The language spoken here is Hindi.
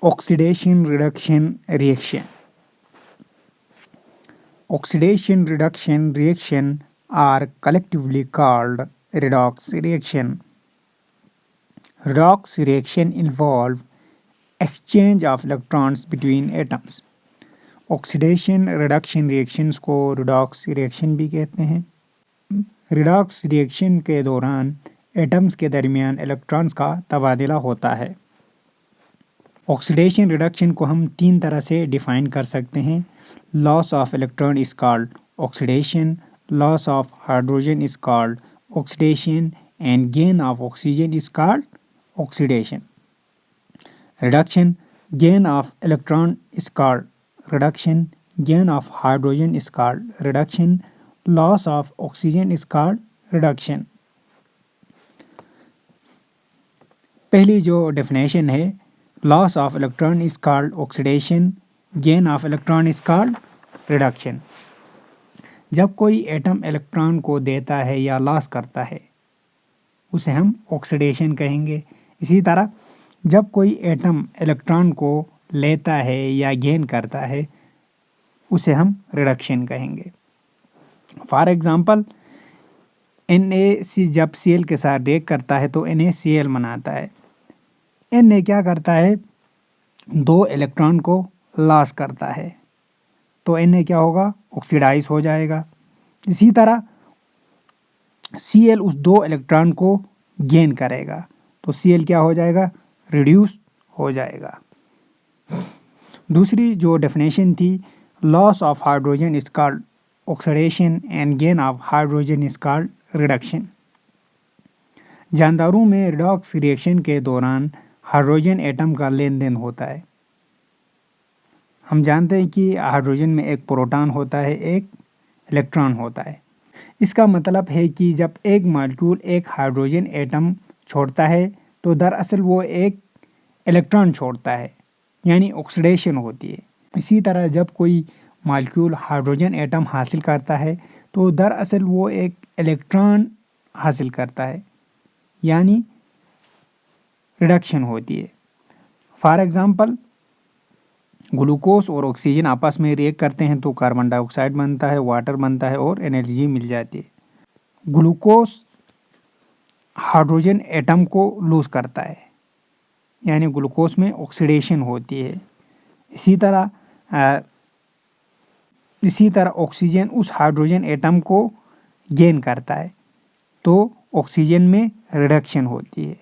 Oxidation reduction reaction. Oxidation reduction reaction are collectively called redox reaction. Redox reaction involve exchange of electrons between atoms. Oxidation reduction reactions को रिडॉक्स रिएक्शन भी कहते हैं। रिडॉक्स रिएक्शन के दौरान एटम्स के दरमियान इलेक्ट्रॉन्स का तबादला होता है। ऑक्सीडेशन रिडक्शन को हम तीन तरह से डिफाइन कर सकते हैं। Loss of electron is called oxidation, loss of hydrogen is called oxidation and gain of oxygen is called oxidation. Reduction, gain of electron is called reduction, gain of hydrogen is called reduction, loss of oxygen is called reduction. पहली जो डेफिनेशन है, loss of electron is called oxidation, gain of electron is called reduction. जब कोई एटम इलेक्ट्रॉन को देता है या लॉस करता है उसे हम ऑक्सीडेशन कहेंगे। इसी तरह जब कोई एटम इलेक्ट्रॉन को लेता है या गेन करता है उसे हम रिडक्शन कहेंगे। फॉर एग्जांपल NaC जब Cl के साथ रिएक्ट करता है तो NaCl बनाता है। Na क्या करता है, दो इलेक्ट्रॉन को लॉस करता है तो Na क्या होगा, ऑक्सीडाइज हो जाएगा। इसी तरह Cl उस दो इलेक्ट्रॉन को गेन करेगा तो Cl क्या हो जाएगा, रिड्यूस हो जाएगा। दूसरी जो डेफिनेशन थी, loss of hydrogen is called oxidation and gain of hydrogen is called reduction. जानदारों में रिडॉक्स रिएक्शन के दौरान हाइड्रोजन एटम का लेन देन होता है। हम जानते हैं कि हाइड्रोजन में एक प्रोटॉन होता है, एक इलेक्ट्रॉन होता है। इसका मतलब है कि जब एक मॉलिक्यूल एक हाइड्रोजन एटम छोड़ता है तो दरअसल वो एक इलेक्ट्रॉन छोड़ता है, यानी ऑक्सीडेशन होती है। इसी तरह जब कोई मॉलिक्यूल हाइड्रोजन एटम हासिल करता है तो दरअसल वो एक इलेक्ट्रॉन हासिल करता है, यानी रिडक्शन होती है। फॉर एग्जांपल ग्लूकोज और ऑक्सीजन आपस में रिएक्ट करते हैं तो कार्बन डाइऑक्साइड बनता है, वाटर बनता है और एनर्जी मिल जाती है। ग्लूकोज हाइड्रोजन एटम को लूज करता है, यानी ग्लूकोज में ऑक्सीडेशन होती है। इसी तरह ऑक्सीजन उस हाइड्रोजन एटम को गेन करता है तो ऑक्सीजन में रिडक्शन होती है।